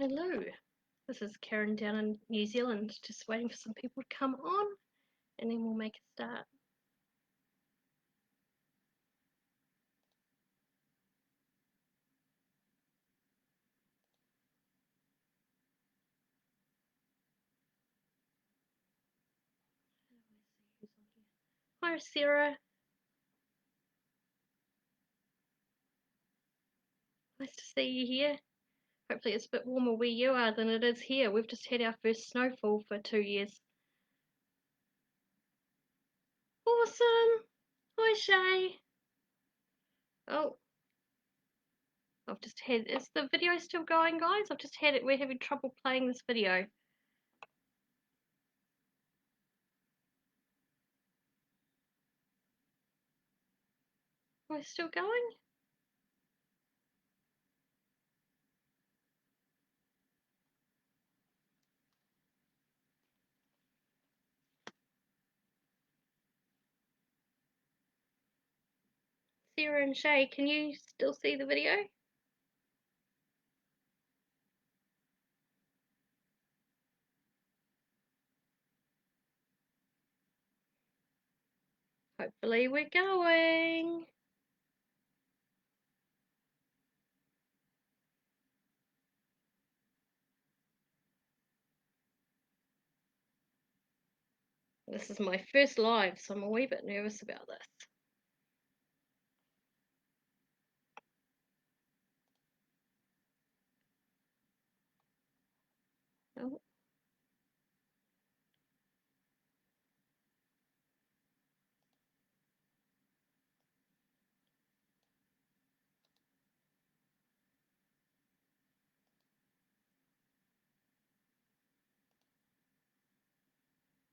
Hello, this is Karen down in New Zealand, just waiting for some people to come on and then we'll make a start. Hi Sarah, nice to see you here. Hopefully it's a bit warmer where you are than it is here. We've just had our first snowfall for 2 years. Awesome! Hi Shay! Oh, is the video still going, guys? We're having trouble playing this video. We're still going? Sarah and Shay, can you still see the video? Hopefully we're going. This is my first live, so I'm a wee bit nervous about this. Oh.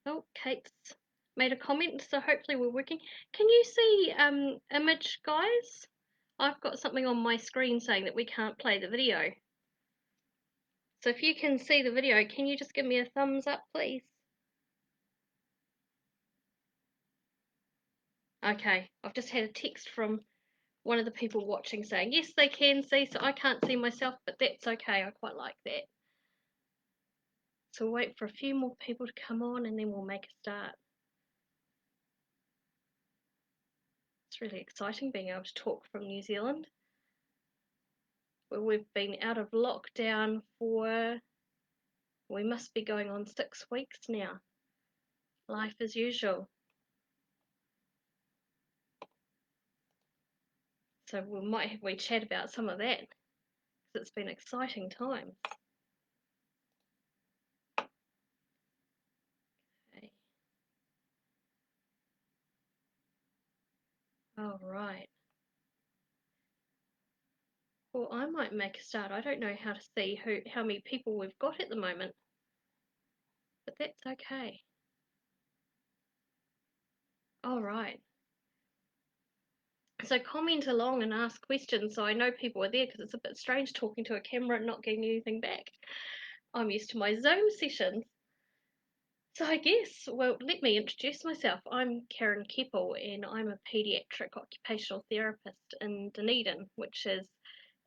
Oh, Kate's made a comment, so hopefully we're working. Can you see image, guys? I've got something on my screen saying that we can't play the video. So if you can see the video, can you just give me a thumbs up, please? Okay, I've just had a text from one of the people watching saying, yes, they can see, so I can't see myself, but that's okay, I quite like that. So we'll wait for a few more people to come on and then we'll make a start. It's really exciting being able to talk from New Zealand, where we've been out of lockdown for, we must be going on 6 weeks now. Life as usual. So we chat about some of that, because it's been exciting times. Okay. All right. Well, I might make a start. I don't know how to see how many people we've got at the moment, but that's okay. All right. So comment along and ask questions so I know people are there, because it's a bit strange talking to a camera and not getting anything back. I'm used to my Zoom sessions. So I guess, well, let me introduce myself. I'm Karen Keppel and I'm a paediatric occupational therapist in Dunedin, which is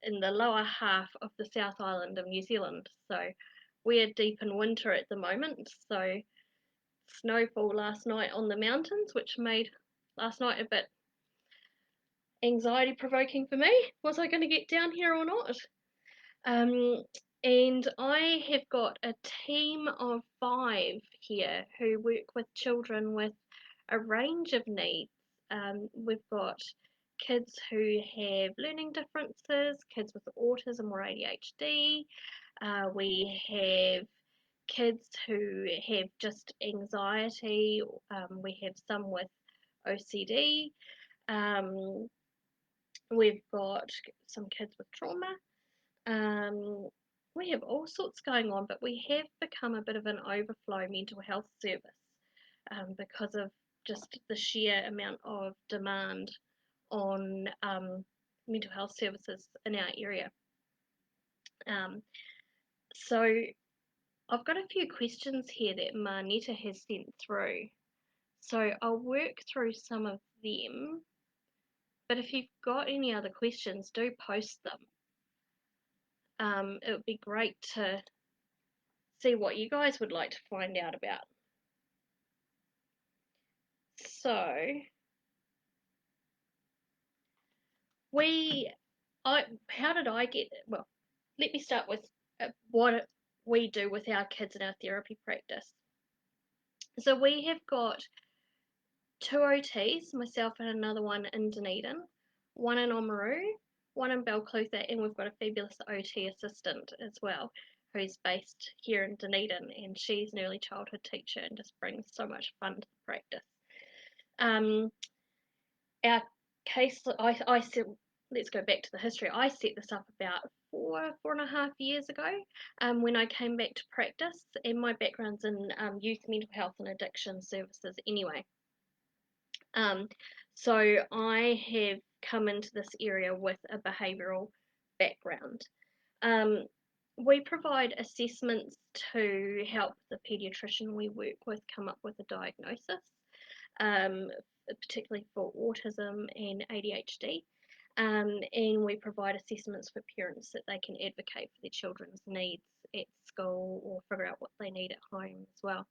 in the lower half of the South Island of New Zealand. So we're deep in winter at the moment. So snowfall last night on the mountains, which made last night a bit anxiety provoking for me. Was I going to get down here or not? And I have got a team of 5 here who work with children with a range of needs. We've got kids who have learning differences, kids with autism or ADHD. We have kids who have just anxiety. We have some with OCD. Um, we've got some kids with trauma. Um, we have all sorts going on, but we have become a bit of an overflow mental health service because of just the sheer amount of demand on mental health services in our area. So I've got a few questions here that Marnetta has sent through. So I'll work through some of them, but if you've got any other questions, do post them. It would be great to see what you guys would like to find out about. So, how did I get it? Well, let me start with what we do with our kids in our therapy practice. So, we have got two OTs, myself and another one in Dunedin, one in Oamaru, one in Balclutha, and we've got a fabulous OT assistant as well, who's based here in Dunedin, and she's an early childhood teacher and just brings so much fun to the practice. Um, our case, I said, let's go back to the history. I set this up about 4.5 years ago, when I came back to practice, and my background's in youth mental health and addiction services anyway. Um, so I have come into this area with a behavioural background. Um, we provide assessments to help the paediatrician we work with come up with a diagnosis, um, particularly for autism and ADHD. And we provide assessments for parents that they can advocate for their children's needs at school or figure out what they need at home as well.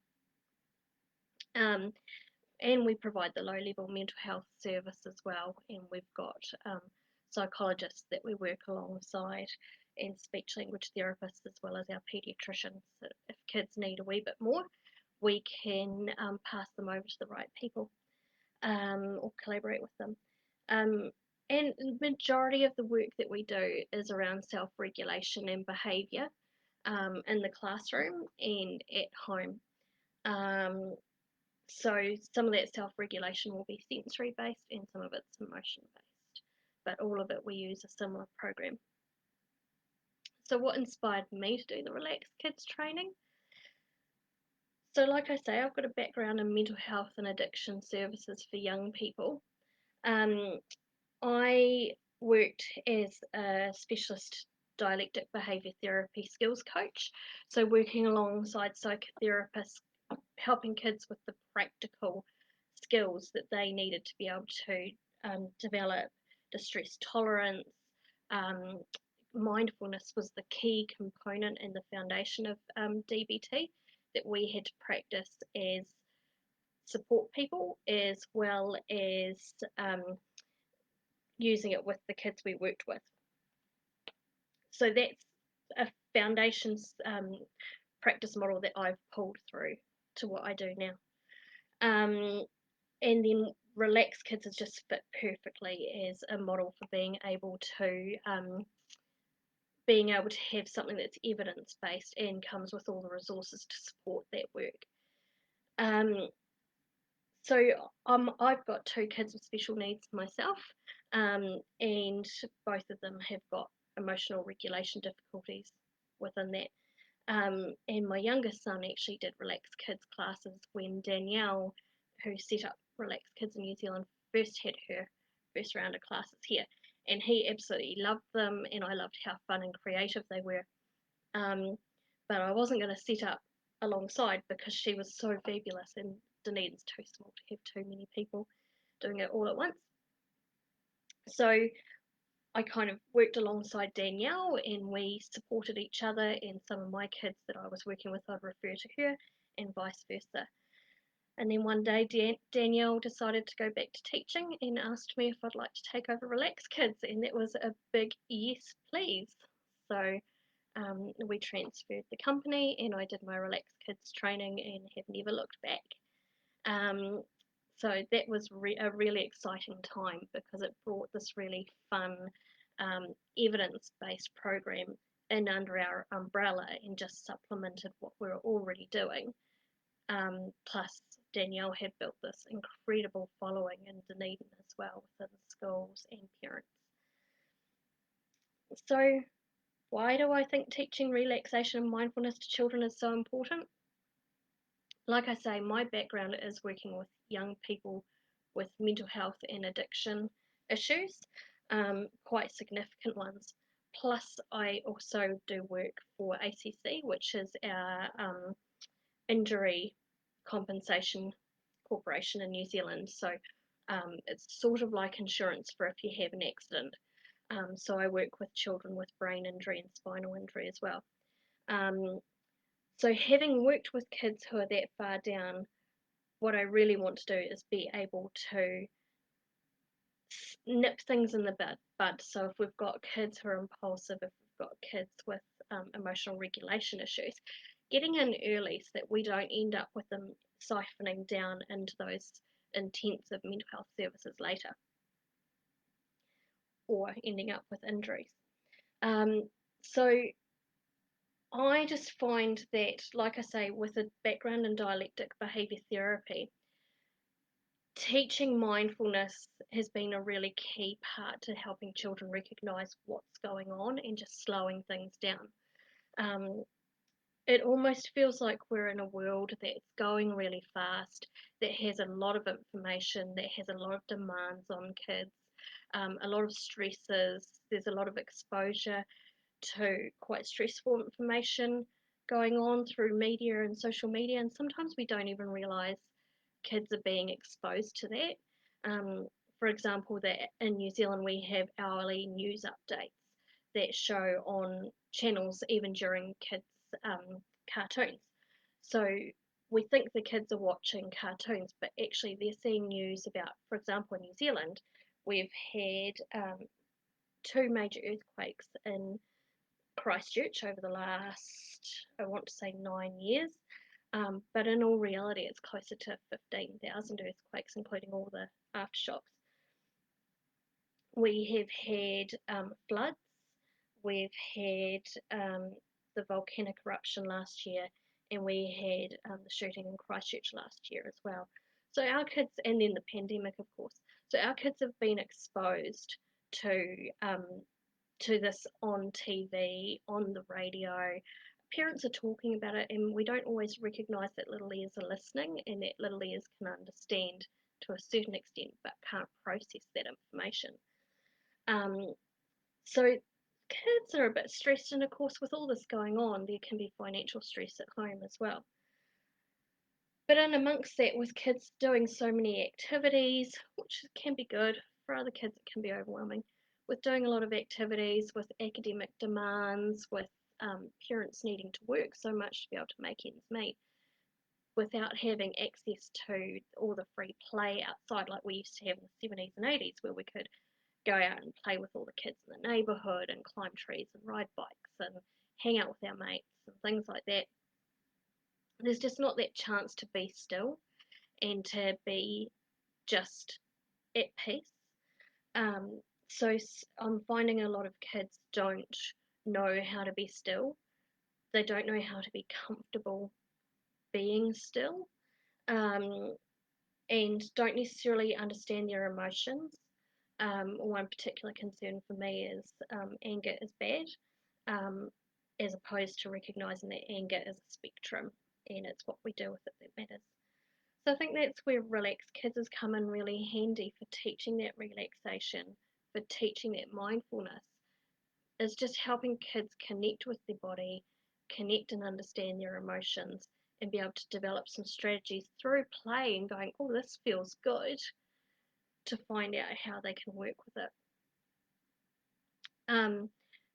Um, and we provide the low level mental health service as well. And we've got psychologists that we work alongside and speech language therapists as well as our paediatricians. So if kids need a wee bit more, we can pass them over to the right people, or collaborate with them. And the majority of the work that we do is around self regulation and behaviour, in the classroom and at home. Um, so some of that self-regulation will be sensory based and some of it's emotion based, but all of it we use a similar program. So what inspired me to do the Relax Kids training? So like I say, I've got a background in mental health and addiction services for young people. Um, I worked as a specialist dialectic behaviour therapy skills coach, so working alongside psychotherapists, helping kids with the practical skills that they needed to be able to develop distress tolerance. Um, Mindfulness was the key component and the foundation of DBT that we had to practice as support people as well as using it with the kids we worked with. So that's a foundations practice model that I've pulled through to what I do now. And then Relax Kids has just fit perfectly as a model for being able to have something that's evidence based and comes with all the resources to support that work. So I've got two kids with special needs myself, and both of them have got emotional regulation difficulties within that. And my youngest son actually did Relax Kids classes when Danielle, who set up Relax Kids in New Zealand, first had her first round of classes here. And he absolutely loved them, and I loved how fun and creative they were. But I wasn't going to set up alongside because she was so fabulous, and Dunedin's too small to have too many people doing it all at once. So I kind of worked alongside Danielle and we supported each other, and some of my kids that I was working with, I'd refer to her and vice versa. And then one day Danielle decided to go back to teaching and asked me if I'd like to take over Relax Kids, and that was a big yes, please. So we transferred the company and I did my Relax Kids training and have never looked back. So that was a really exciting time because it brought this really fun evidence-based program in under our umbrella and just supplemented what we were already doing. Plus Danielle had built this incredible following in Dunedin as well within schools and parents. So why do I think teaching relaxation and mindfulness to children is so important? Like I say, my background is working with young people with mental health and addiction issues, quite significant ones. Plus, I also do work for ACC, which is our injury compensation corporation in New Zealand. So it's sort of like insurance for if you have an accident. So I work with children with brain injury and spinal injury as well. Um, so having worked with kids who are that far down, what I really want to do is be able to nip things in the bud. So if we've got kids who are impulsive, if we've got kids with emotional regulation issues, getting in early so that we don't end up with them siphoning down into those intensive mental health services later or ending up with injuries. Um, so I just find that, like I say, with a background in dialectic behaviour therapy, teaching mindfulness has been a really key part to helping children recognize what's going on and just slowing things down. Um, it almost feels like we're in a world that's going really fast, that has a lot of information, that has a lot of demands on kids, a lot of stresses, there's a lot of exposure to quite stressful information going on through media and social media, and sometimes we don't even realize kids are being exposed to that. For example, that in New Zealand we have hourly news updates that show on channels even during kids' cartoons. So we think the kids are watching cartoons, but actually they're seeing news about, for example, in New Zealand, we've had two major earthquakes in Christchurch over the last, I want to say, 9 years. But in all reality, it's closer to 15,000 earthquakes, including all the aftershocks. We have had floods, we've had the volcanic eruption last year, and we had the shooting in Christchurch last year as well. So our kids, and then the pandemic, of course. So our kids have been exposed to this on TV, on the radio. Parents are talking about it, and we don't always recognise that little ears are listening and that little ears can understand to a certain extent but can't process that information. Um, so kids are a bit stressed, and of course, with all this going on, there can be financial stress at home as well. But in amongst that, with kids doing so many activities, which can be good, for other kids it can be overwhelming. With doing a lot of activities, with academic demands, with parents needing to work so much to be able to make ends meet, without having access to all the free play outside like we used to have in the 70s and 80s, where we could go out and play with all the kids in the neighbourhood and climb trees and ride bikes and hang out with our mates and things like that. There's just not that chance to be still and to be just at peace. Um, so I'm finding a lot of kids don't know how to be still. They don't know how to be comfortable being still, um, and don't necessarily understand their emotions. One particular concern for me is anger is bad, um, as opposed to recognizing that anger is a spectrum and it's what we do with it that matters. So I think that's where Relax Kids has come in really handy for teaching that relaxation, for teaching that mindfulness, is just helping kids connect with their body, connect and understand their emotions, and be able to develop some strategies through play and going, oh, this feels good, to find out how they can work with it.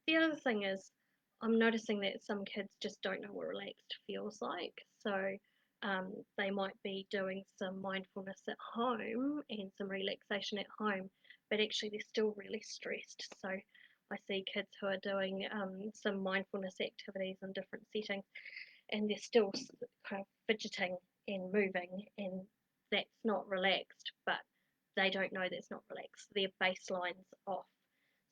The other thing is, I'm noticing that some kids just don't know what relaxed feels like. So they might be doing some mindfulness at home and some relaxation at home, but actually they're still really stressed. So I see kids who are doing some mindfulness activities in different settings, and they're still kind of fidgeting and moving, and that's not relaxed, but they don't know that's not relaxed. Their baseline's off.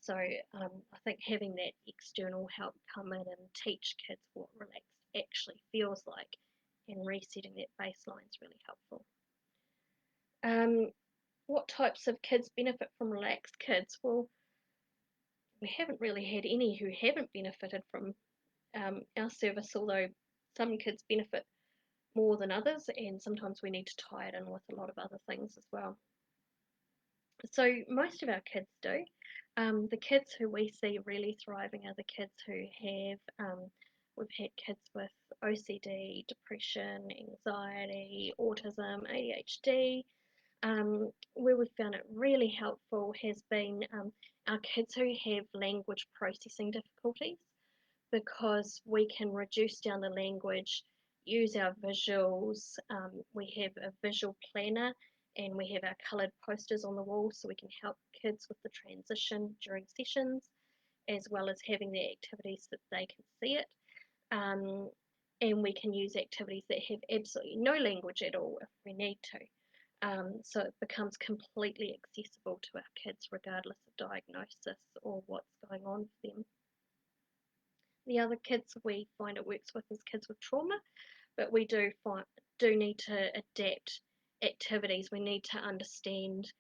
So I think having that external help come in and teach kids what relaxed actually feels like and resetting that baseline is really helpful. What types of kids benefit from relaxed kids? Well, we haven't really had any who haven't benefited from our service, although some kids benefit more than others, and sometimes we need to tie it in with a lot of other things as well. So most of our kids do. The kids who we see really thriving are the kids who have, we've had kids with OCD, depression, anxiety, autism, ADHD. Where we found it really helpful has been our kids who have language processing difficulties, because we can reduce down the language, use our visuals. We have a visual planner and we have our coloured posters on the wall so we can help kids with the transition during sessions, as well as having the activities that they can see it. Um, and we can use activities that have absolutely no language at all if we need to. So it becomes completely accessible to our kids regardless of diagnosis or what's going on for them. The other kids we find it works with is kids with trauma, but we do need to adapt activities. We need to understand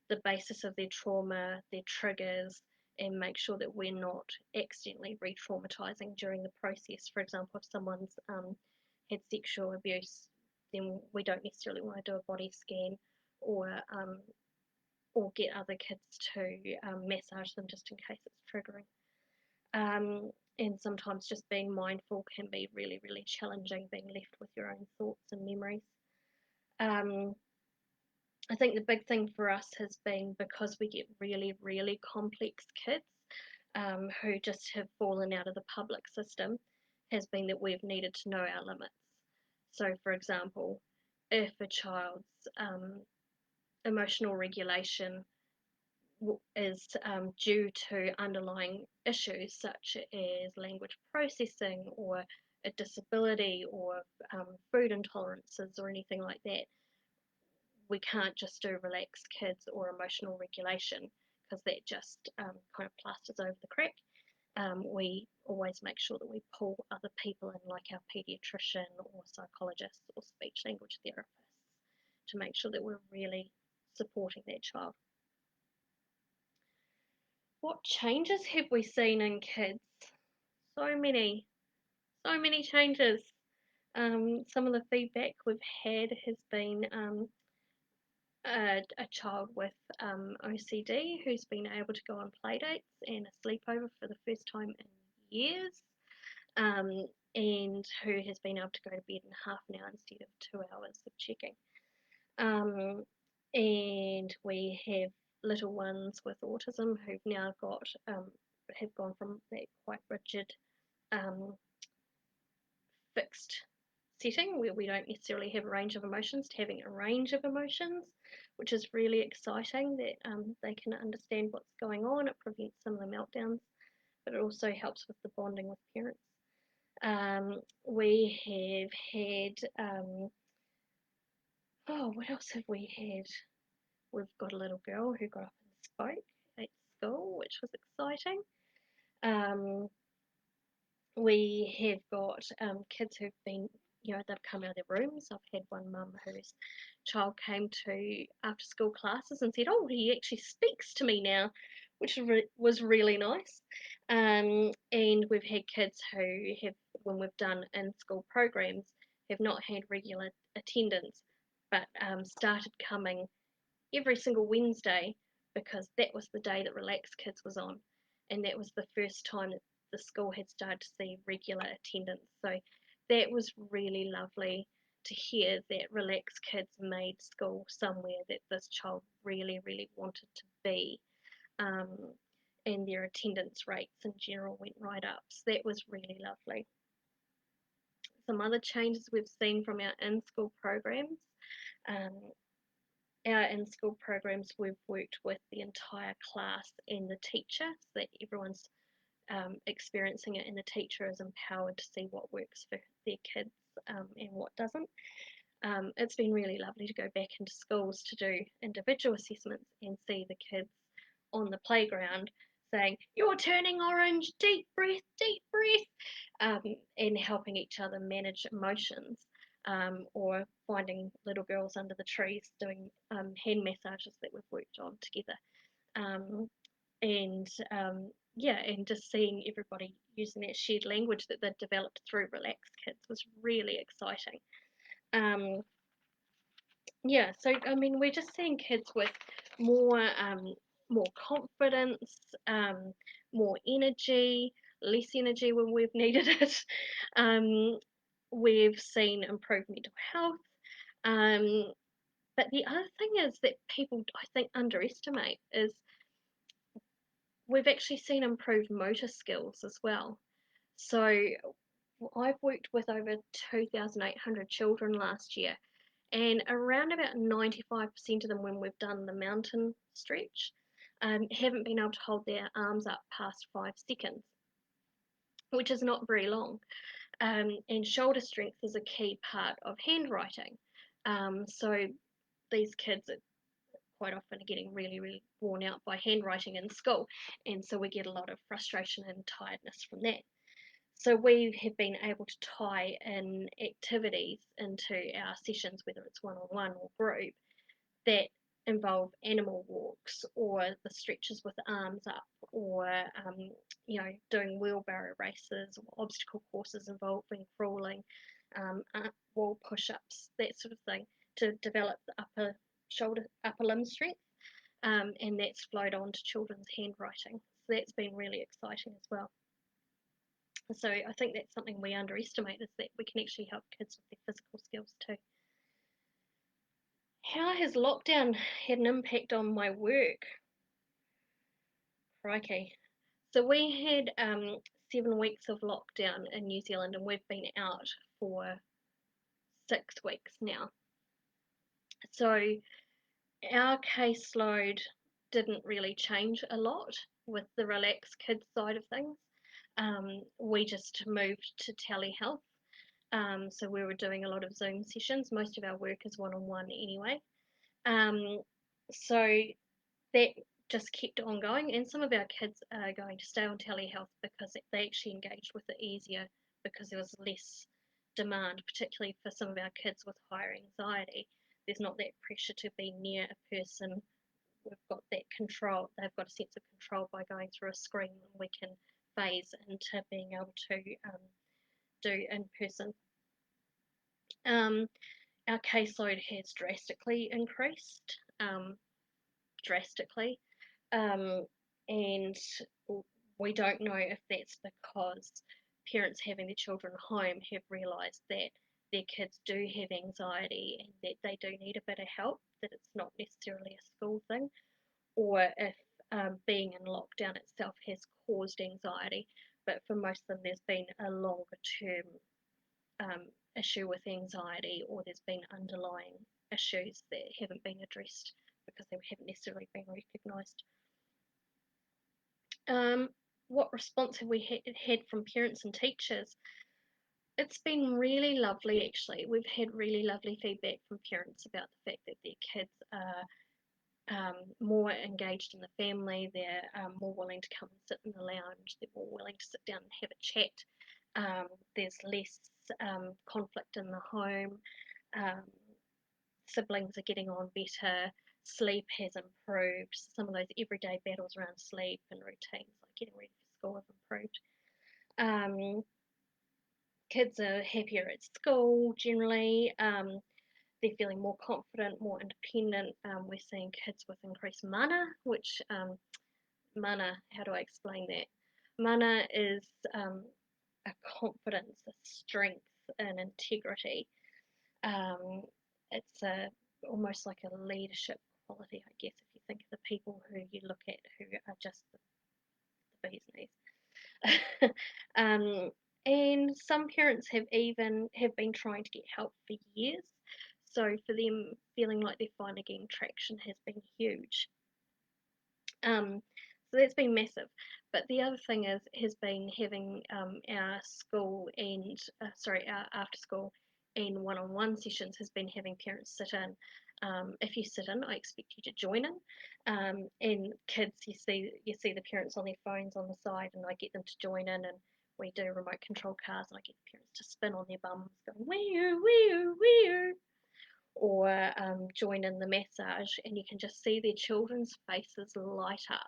the basis of their trauma, their triggers, and make sure that we're not accidentally re-traumatizing during the process. For example, if someone's had sexual abuse, then we don't necessarily want to do a body scan or get other kids to massage them just in case it's triggering. And sometimes just being mindful can be really, really challenging, being left with your own thoughts and memories. Um, I think the big thing for us has been, because we get really, really complex kids who just have fallen out of the public system, has been that we've needed to know our limits. So, for example, if a child's emotional regulation is due to underlying issues such as language processing or a disability or food intolerances or anything like that, we can't just do relaxed kids or emotional regulation, because that just kind of plasters over the crack. We always make sure that we pull other people in, like our pediatrician or psychologists or speech language therapists, to make sure that we're really supporting that child. What changes have we seen in kids? So many, so many changes. Some of the feedback we've had has been a child with OCD who's been able to go on play dates and a sleepover for the first time in years, um, and who has been able to go to bed in half an hour instead of 2 hours of checking. And we have little ones with autism who've now got have gone from that quite rigid fixed setting where we don't necessarily have a range of emotions to having a range of emotions, which is really exciting that they can understand what's going on. It prevents some of the meltdowns, but it also helps with the bonding with parents. We have had, oh, what else have we had? We've got a little girl who got up and spoke at school, which was exciting. We have got kids who've been, they've come out of their rooms. I've had one mum whose child came to after school classes and said, "Oh, he actually speaks to me now," which was really nice. And we've had kids who have, when we've done in school programs, have not had regular attendance, but started coming every single Wednesday, because that was the day that Relax Kids was on, and that was the first time that the school had started to see regular attendance. So that was really lovely to hear that Relax Kids made school somewhere that this child really, really wanted to be. Um, and their attendance rates in general went right up. So that was really lovely. Some other changes we've seen from our in school programs. Um, our in-school programs, we've worked with the entire class and the teacher, so that everyone's experiencing it, and the teacher is empowered to see what works for their kids and what doesn't. It's been really lovely to go back into schools to do individual assessments and see the kids on the playground saying, "You're turning orange, deep breath," and helping each other manage emotions, or finding little girls under the trees doing hand massages that we've worked on together. Um, and yeah, and just seeing everybody using that shared language that they've developed through Relax Kids was really exciting. Yeah, so I mean, we're just seeing kids with more more confidence, more energy, less energy when we've needed it. Um, we've seen improved mental health, um, But the other thing is that people, I think, underestimate is we've actually seen improved motor skills as well. So I've worked with over 2,800 children last year, and around about 95% of them, when we've done the mountain stretch, haven't been able to hold their arms up past 5 seconds, which is not very long. And shoulder strength is a key part of handwriting. So these kids are quite often getting really, really worn out by handwriting in school, and so we get a lot of frustration and tiredness from that. So we have been able to tie in activities into our sessions, whether it's one-on-one or group, that involve animal walks or the stretches with the arms up, or doing wheelbarrow races or obstacle courses involving crawling, wall push-ups, that sort of thing, to develop the upper limb strength, and that's flowed on to children's handwriting. So that's been really exciting as well. So I think that's something we underestimate, is that we can actually help kids with their physical skills too. How has lockdown had an impact on my work? Crikey. So we had 7 weeks of lockdown in New Zealand, and we've been out for 6 weeks now. So our caseload didn't really change a lot with the relaxed kids side of things. We just moved to telehealth. So we were doing a lot of Zoom sessions. Most of our work is one-on-one anyway. So that just kept on going, and some of our kids are going to stay on telehealth because they actually engaged with it easier, because there was less demand, particularly for some of our kids with higher anxiety. There's not that pressure to be near a person. We've got that control. They've got a sense of control by going through a screen, and we can phase into being able to do in person. Our caseload has drastically increased, drastically, and we don't know if that's because parents having their children home have realised that their kids do have anxiety and that they do need a bit of help, that it's not necessarily a school thing, or if being in lockdown itself has caused anxiety. But for most of them, there's been a longer term issue with anxiety, or there's been underlying issues that haven't been addressed because they haven't necessarily been recognised. What response have we had from parents and teachers? It's been really lovely, actually. We've had really lovely feedback from parents about the fact that their kids are more engaged in the family. They're more willing to come and sit in the lounge. They're more willing to sit down and have a chat. There's less conflict in the home. Siblings are getting on better. Sleep has improved. Some of those everyday battles around sleep and routines, like getting ready for school, have improved. Kids are happier at school generally. They're feeling more confident, more independent. We're seeing kids with increased mana, which mana, how do I explain that? Mana is a confidence, a strength, an integrity. It's almost like a leadership quality, I guess, if you think of the people who you look at who are just the bee's knees. And some parents have been trying to get help for years. So for them, feeling like they're finally getting traction has been huge. So that's been massive. But the other thing has been having our school and our after school and one-on-one sessions has been having parents sit in. If you sit in, I expect you to join in. And kids, you see the parents on their phones on the side, and I get them to join in, and we do remote control cars, and I get the parents to spin on their bums, going wee wee wee, or join in the massage, and you can just see their children's faces light up.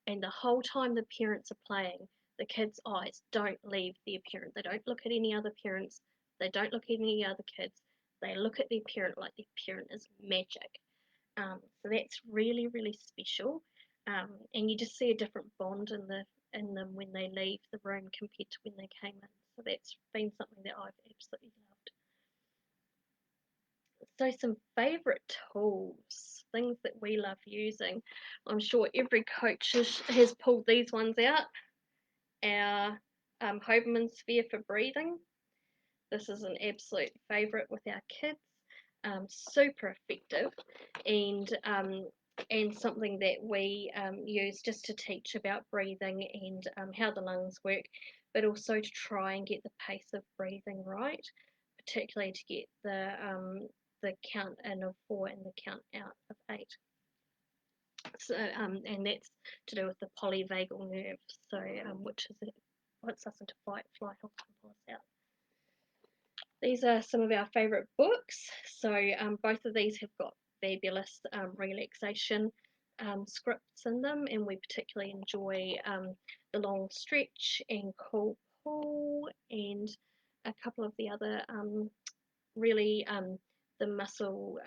And the whole time the parents are playing, the kids' eyes don't leave their parent. They don't look at any other parents. They don't look at any other kids. They look at their parent like their parent is magic. So that's really, really special. And you just see a different bond in them when they leave the room compared to when they came in. So that's been something that I've absolutely loved. So some favourite tools, things that we love using. I'm sure every coach has pulled these ones out. Our Hoberman sphere for breathing. This is an absolute favourite with our kids. Super effective, and something that we use just to teach about breathing and how the lungs work, but also to try and get the pace of breathing right, particularly to get the count in of 4 and the count out of 8. So, and that's to do with the polyvagal nerve, so which is puts us into fight, flight, or pull us out. These are some of our favourite books. So both of these have got fabulous relaxation scripts in them, and we particularly enjoy The Long Stretch and Cool Pull, and a couple of the other really the muscle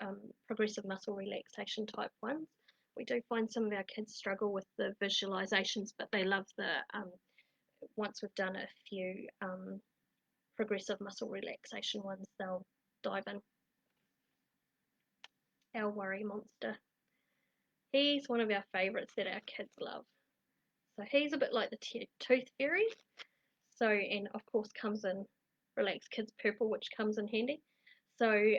progressive muscle relaxation type ones. We do find some of our kids struggle with the visualizations, but they love the once we've done a few progressive muscle relaxation ones, they'll dive in. Our Worry Monster. He's one of our favourites that our kids love. So he's a bit like the Tooth Fairy. So, and of course comes in Relax Kids Purple, which comes in handy. So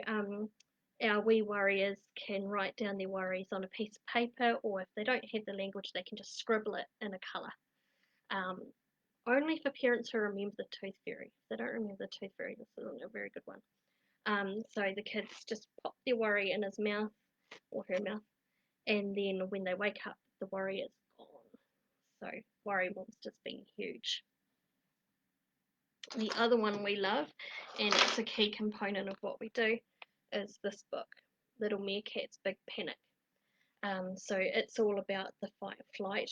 our wee worriers can write down their worries on a piece of paper, or if they don't have the language, they can just scribble it in a colour. Only for parents who remember the Tooth Fairy. If they don't remember the Tooth Fairy, this isn't a very good one. So the kids just pop their worry in his mouth or her mouth, and then when they wake up, the worry is gone. So Worry Monster's been huge. The other one we love, and it's a key component of what we do, is this book, Little Meerkat's Big Panic. So it's all about the fight or flight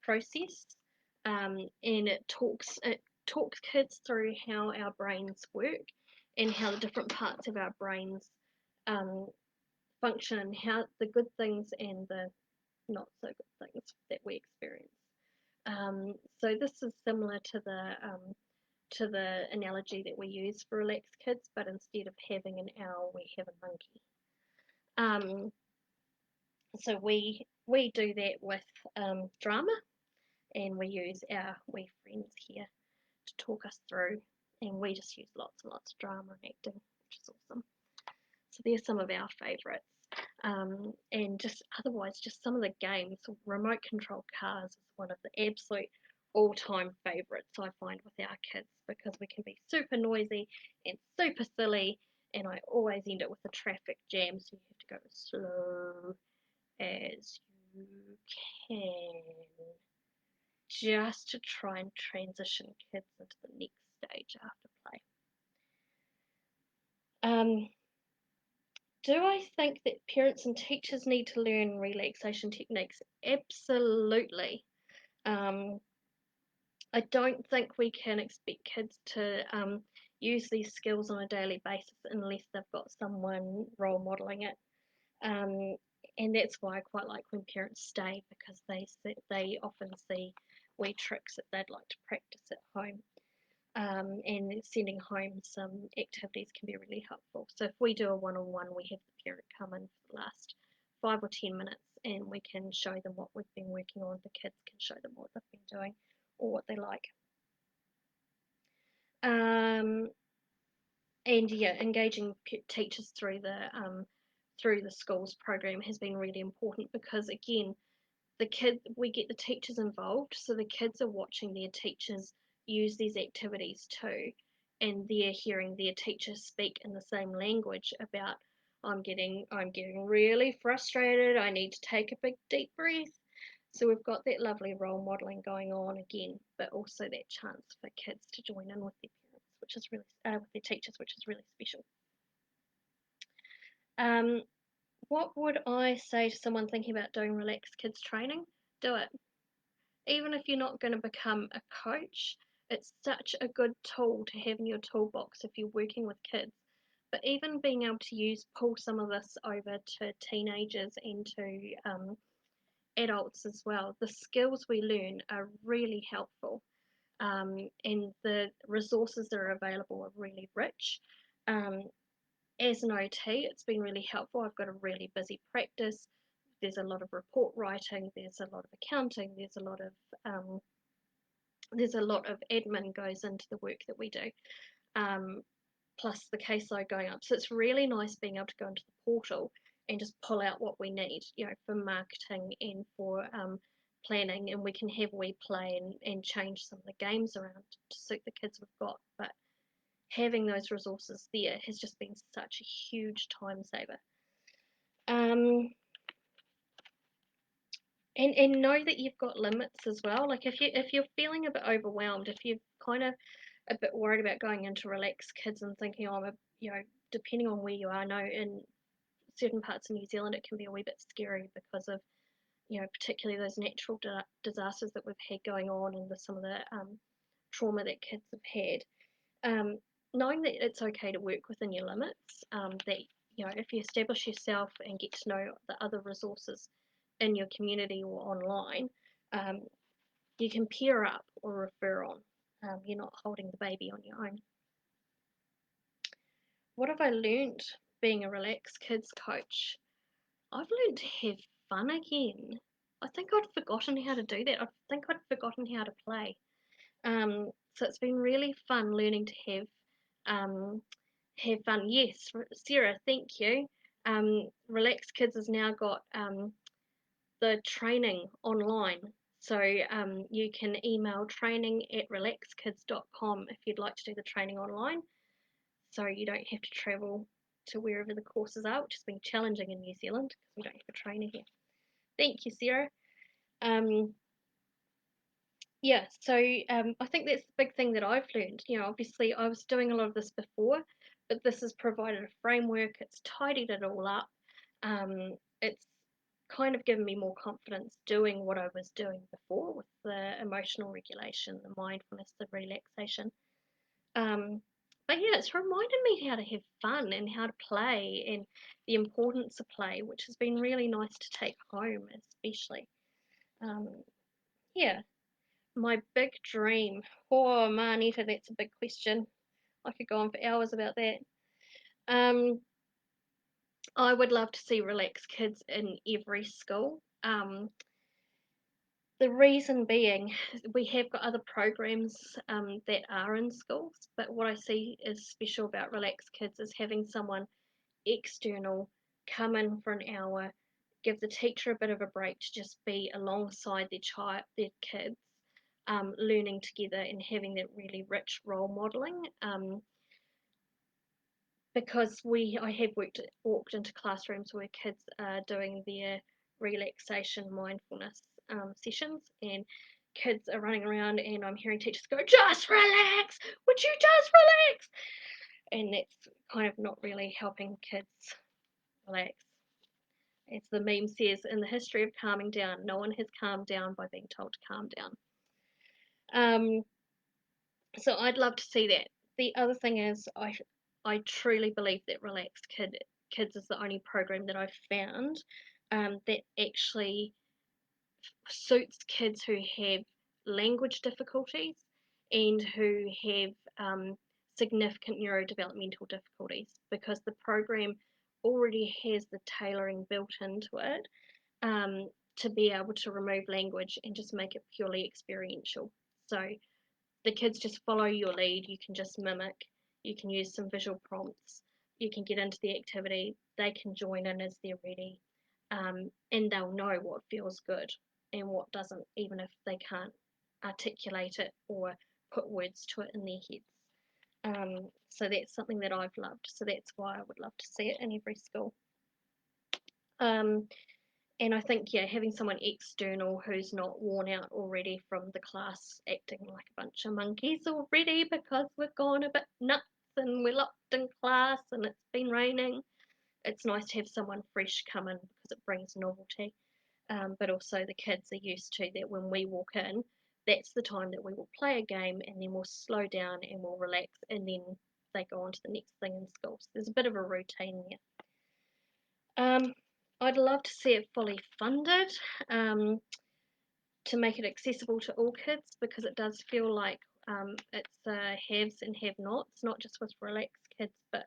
process, and it talks kids through how our brains work and how the different parts of our brains function, and how the good things and the not so good things that we experience. So this is similar to the analogy that we use for Relax Kids, but instead of having an owl, we have a monkey. So we do that with drama, and we use our wee friends here to talk us through, and we just use lots and lots of drama and acting, which is awesome. So there's some of our favourites. And just otherwise, just some of the games. Remote control cars is one of the absolute all-time favourites I find with our kids, because we can be super noisy and super silly, and I always end it with a traffic jam, so you have to go as slow as you can, just to try and transition kids into the next stage after play. Do I think that parents and teachers need to learn relaxation techniques? Absolutely. I don't think we can expect kids to use these skills on a daily basis unless they've got someone role modelling it. And that's why I quite like when parents stay, because they often see wee tricks that they'd like to practice at home. And sending home some activities can be really helpful. So if we do a one-on-one, we have the parent come in for the last 5 or 10 minutes, and we can show them what we've been working on. The kids can show them what they've been doing or what they like. And yeah, engaging teachers through the schools program has been really important, because again, we get the teachers involved, so the kids are watching their teachers use these activities too, and they're hearing their teachers speak in the same language about, I'm getting really frustrated, I need to take a big deep breath. So we've got that lovely role modeling going on again, but also that chance for kids to join in with their parents, which is really with their teachers, which is really special. What would I say to someone thinking about doing Relax Kids training? Do it. Even if you're not going to become a coach, it's such a good tool to have in your toolbox if you're working with kids. But even being able to pull some of this over to teenagers and to adults as well, the skills we learn are really helpful, and the resources that are available are really rich. as an OT, it's been really helpful. I've got a really busy practice. There's a lot of report writing, there's a lot of accounting, there's a lot of admin goes into the work that we do, plus the caseload going up. So it's really nice being able to go into the portal and just pull out what we need, for marketing and for planning, and we can have we play and change some of the games around to suit the kids we've got. But having those resources there has just been such a huge time saver. And know that you've got limits as well. Like if you're feeling a bit overwhelmed, if you're kind of a bit worried about going into relaxed kids and thinking, oh, depending on where you are, I know in certain parts of New Zealand it can be a wee bit scary because of particularly those natural disasters that we've had going on, and some of the trauma that kids have had. Knowing that it's okay to work within your limits, that if you establish yourself and get to know the other resources in your community or online, you can pair up or refer on. You're not holding the baby on your own. What have I learned being a relaxed kids coach? I've learned to have fun again. I think I'd forgotten how to do that. I think I'd forgotten how to play. So it's been really fun learning to have fun. Yes, Sarah, thank you. Relaxed Kids has now got the training online. So you can email training@relaxedkids.com if you'd like to do the training online. So you don't have to travel to wherever the courses are, which has been challenging in New Zealand because we don't have a trainer here. Thank you, Sarah. Yeah, so I think that's the big thing that I've learned. Obviously I was doing a lot of this before, but this has provided a framework. It's tidied it all up. It's kind of given me more confidence doing what I was doing before with the emotional regulation, the mindfulness, the relaxation. But yeah, it's reminded me how to have fun and how to play and the importance of play, which has been really nice to take home, especially. Yeah, my big dream. Oh, Marnita, that's a big question. I could go on for hours about that. I would love to see relaxed kids in every school. The reason being, we have got other programs that are in schools, but what I see is special about relaxed kids is having someone external come in for an hour, give the teacher a bit of a break to just be alongside their kids, learning together and having that really rich role modeling. Because I have walked into classrooms where kids are doing their relaxation mindfulness sessions, and kids are running around, and I'm hearing teachers go, "Just relax! Would you just relax?" And that's kind of not really helping kids relax. As the meme says, in the history of calming down, no one has calmed down by being told to calm down. So I'd love to see that. The other thing is, I truly believe that Relaxed Kids is the only program that I've found that actually suits kids who have language difficulties and who have significant neurodevelopmental difficulties, because the program already has the tailoring built into it to be able to remove language and just make it purely experiential. So the kids just follow your lead. You can just mimic. You can use some visual prompts. You can get into the activity. They can join in as they're ready, and they'll know what feels good and what doesn't, even if they can't articulate it or put words to it in their heads. So that's something that I've loved. So that's why I would love to see it in every school. And I think, yeah, having someone external who's not worn out already from the class acting like a bunch of monkeys already because we've gone a bit nuts and we're locked in class and it's been raining. It's nice to have someone fresh come in because it brings novelty. But also the kids are used to that when we walk in, that's the time that we will play a game, and then we'll slow down and we'll relax, and then they go on to the next thing in school. So there's a bit of a routine there. I'd love to see it fully funded, to make it accessible to all kids, because it does feel like it's haves and have-nots, not just with relaxed kids, but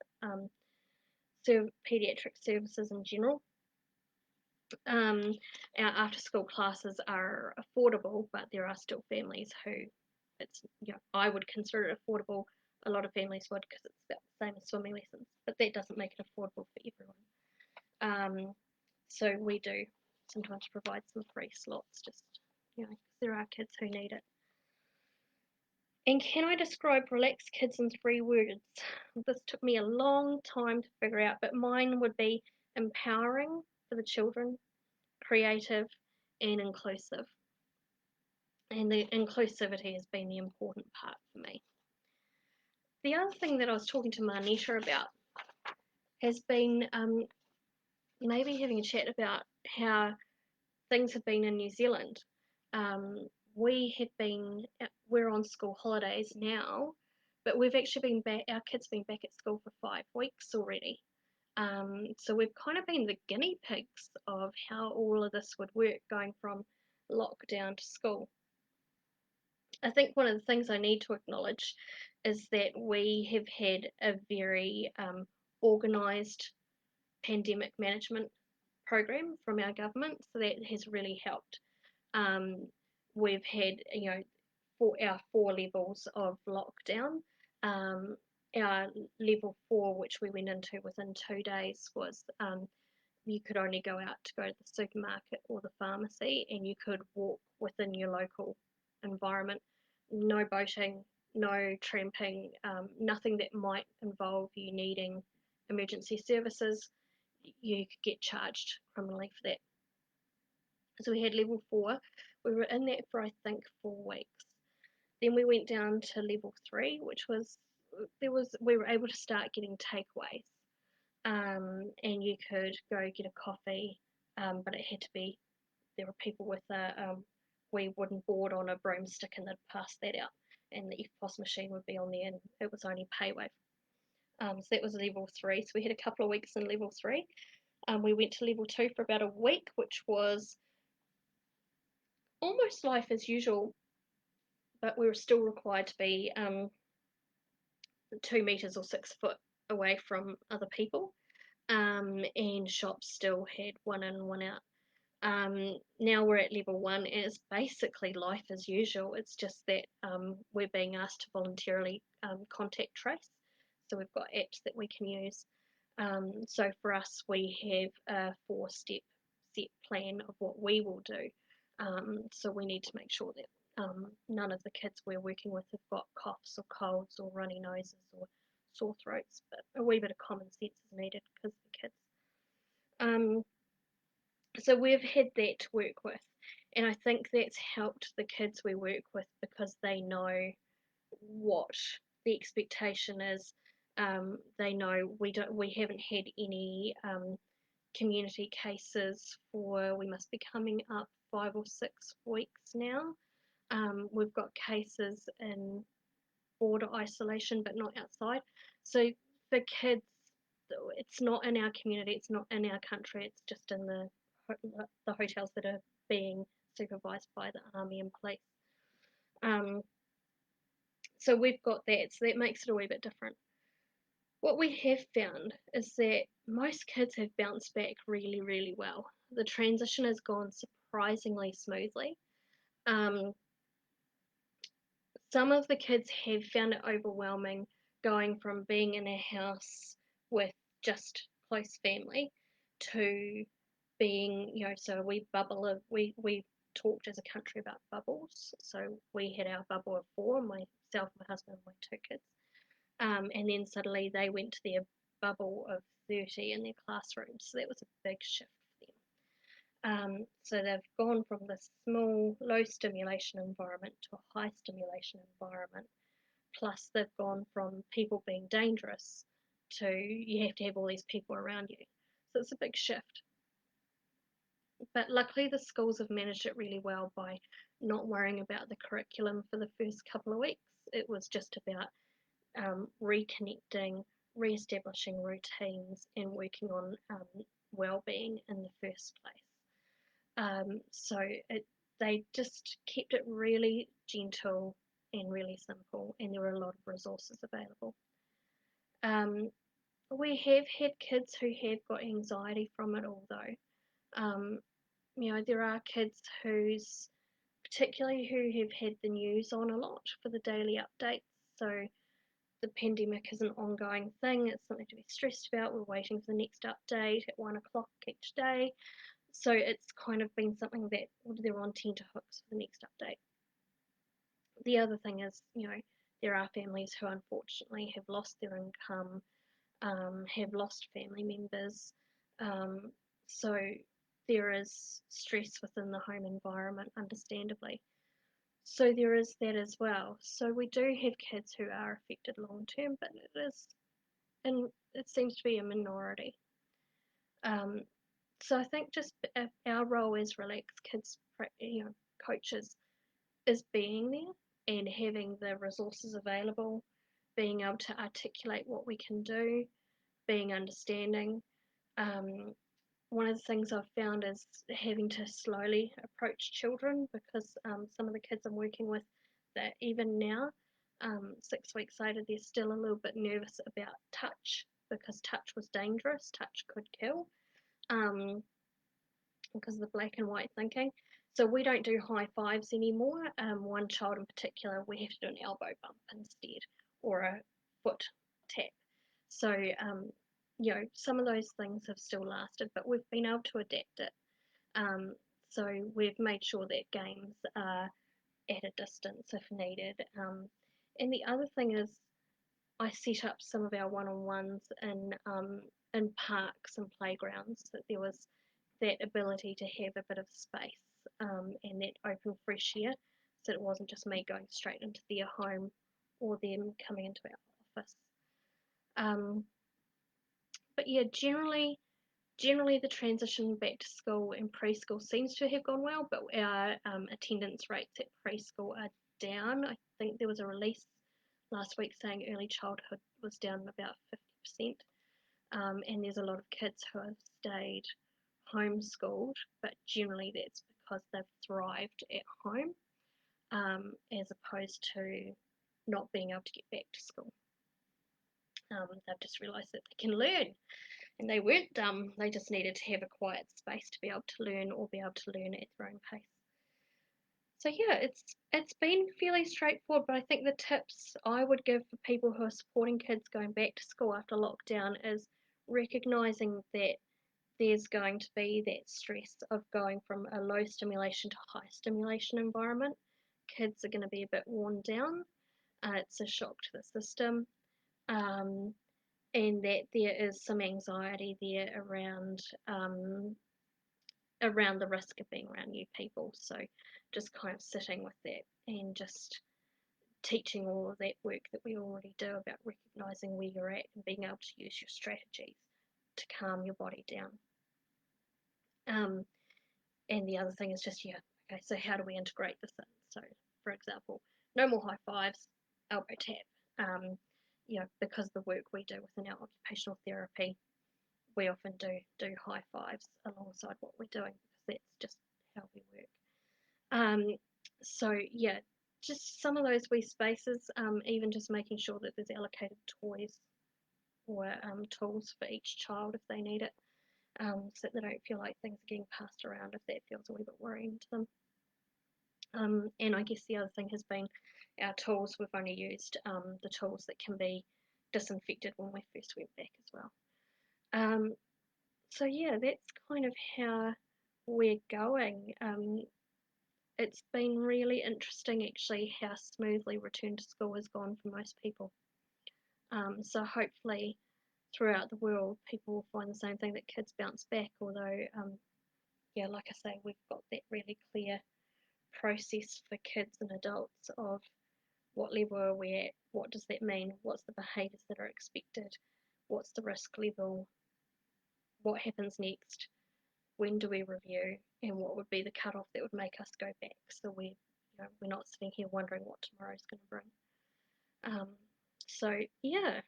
pediatric services in general. Our after school classes are affordable, but there are still families who I would consider it affordable. A lot of families would, because it's about the same as swimming lessons, but that doesn't make it affordable for everyone. So we do sometimes provide some free slots, just because there are kids who need it. And can I describe Relax Kids in 3 words? This took me a long time to figure out, but mine would be empowering for the children, creative, and inclusive. And the inclusivity has been the important part for me. The other thing that I was talking to Marnetta about has been maybe having a chat about how things have been in New Zealand. We're on school holidays now, but we've actually been back, our kids have been back at school for 5 weeks already. So we've kind of been the guinea pigs of how all of this would work, going from lockdown to school. I think one of the things I need to acknowledge is that we have had a very organised pandemic management program from our government, so that has really helped. We've had, for our 4 levels of lockdown. Our level 4, which we went into within 2 days, was you could only go out to go to the supermarket or the pharmacy, and you could walk within your local environment. No boating, no tramping, nothing that might involve you needing emergency services. You could get charged criminally for that. So we had level 4. We were in that for, I think, 4 weeks. Then we went down to level 3, which was we were able to start getting takeaways. And you could go get a coffee, but it had to be, there were people with a wee wooden board on a broomstick, and they'd pass that out, and the EFTPOS machine would be on there, and it was only PayWave. So that was level 3. So we had a couple of weeks in level 3. We went to level 2 for about a week, which was almost life as usual, but we were still required to be 2 meters or 6 foot away from other people. And shops still had 1 in, 1 out. Now we're at level 1, and it's basically life as usual. It's just that we're being asked to voluntarily contact trace. So we've got apps that we can use. So for us, we have a 4-step set plan of what we will do. So we need to make sure that none of the kids we're working with have got coughs or colds or runny noses or sore throats, but a wee bit of common sense is needed because the kids. So we've had that to work with, and I think that's helped the kids we work with because they know what the expectation is. They know we haven't had any community cases for, we must be coming up 5 or 6 weeks now. We've got cases in border isolation, but not outside. So for kids, it's not in our community, it's not in our country, it's just in the hotels that are being supervised by the army and police. So we've got that, so that makes it a wee bit different. What we have found is that most kids have bounced back really, really well. The transition has gone surprisingly smoothly. Some of the kids have found it overwhelming going from being in a house with just close family to being, so we talked as a country about bubbles. So we had our bubble of 4, myself, my husband, and my 2 kids. And then suddenly they went to their bubble of 30 in their classrooms. So that was a big shift for them. So they've gone from this small, low stimulation environment to a high stimulation environment. Plus, they've gone from people being dangerous to you have to have all these people around you. So it's a big shift. But luckily, the schools have managed it really well by not worrying about the curriculum for the first couple of weeks. It was just about reconnecting, re-establishing routines, and working on well-being in the first place. So they just kept it really gentle and really simple, and there were a lot of resources available. We have had kids who have got anxiety from it all, though. Um, there are kids particularly who have had the news on a lot for the daily updates. So the pandemic is an ongoing thing. It's something to be stressed about. We're waiting for the next update at 1 o'clock each day. So it's kind of been something that they're on tenterhooks for the next update. The other thing is, there are families who unfortunately have lost their income, have lost family members. Um, so there is stress within the home environment, understandably. So there is that as well. So we do have kids who are affected long term, but and it seems to be a minority. Um, so I think just our role as Relax Kids, coaches, is being there and having the resources available, being able to articulate what we can do, being understanding. Um, One of the things I've found is having to slowly approach children because some of the kids I'm working with, that even now, 6 weeks later, they're still a little bit nervous about touch because touch was dangerous, touch could kill, um, because of the black and white thinking. So we don't do high fives anymore. One child in particular, we have to do an elbow bump instead or a foot tap. So, some of those things have still lasted, but we've been able to adapt it. Um, so we've made sure that games are at a distance if needed. And the other thing is, I set up some of our one-on-ones in parks and playgrounds, that there was that ability to have a bit of space, and that open fresh air, so it wasn't just me going straight into their home or them coming into our office. Um, but yeah, generally the transition back to school and preschool seems to have gone well, but our attendance rates at preschool are down. I think there was a release last week saying early childhood was down about 50%. And there's a lot of kids who have stayed homeschooled, but generally that's because they've thrived at home, as opposed to not being able to get back to school. They've just realised that they can learn, and they weren't dumb. They just needed to have a quiet space to be able to learn, or be able to learn at their own pace. So yeah, it's been fairly straightforward, but I think the tips I would give for people who are supporting kids going back to school after lockdown is recognizing that there's going to be that stress of going from a low stimulation to high stimulation environment. Kids are going to be a bit worn down. It's a shock to the system. Um, and that there is some anxiety there around the risk of being around new people. So just kind of sitting with that and just teaching all of that work that we already do about recognizing where you're at and being able to use your strategies to calm your body down. And the other thing is just, yeah, okay, so how do we integrate this in? So, for example, no more high fives, elbow tap. Because of the work we do within our occupational therapy, we often do high fives alongside what we're doing because that's just how we work. So yeah, just some of those wee spaces, even just making sure that there's allocated toys or tools for each child if they need it, so that they don't feel like things are getting passed around if that feels a wee bit worrying to them. And I guess the other thing has been our tools. We've only used the tools that can be disinfected when we first went back as well. So yeah, that's kind of how we're going. It's been really interesting actually how smoothly return to school has gone for most people. So hopefully throughout the world people will find the same thing, that kids bounce back, although yeah, like I say, we've got that really clear process for kids and adults of what level are we at, what does that mean, what's the behaviours that are expected, what's the risk level, what happens next, when do we review, and what would be the cutoff that would make us go back, so we're not sitting here wondering what tomorrow's going to bring. So yeah,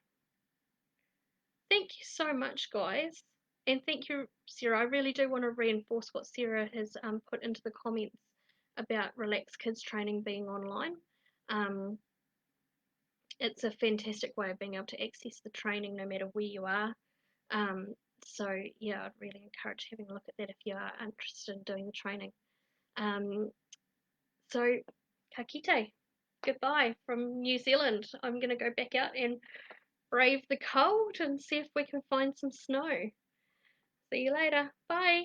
thank you so much, guys, and thank you, Sarah. I really do want to reinforce what Sarah has put into the comments about Relax Kids training being online. Um, it's a fantastic way of being able to access the training no matter where you are. Um, so yeah, I'd really encourage having a look at that if you are interested in doing the training. Um, so ka kite, goodbye from New Zealand. I'm gonna go back out and brave the cold and see if we can find some snow. See you later. Bye.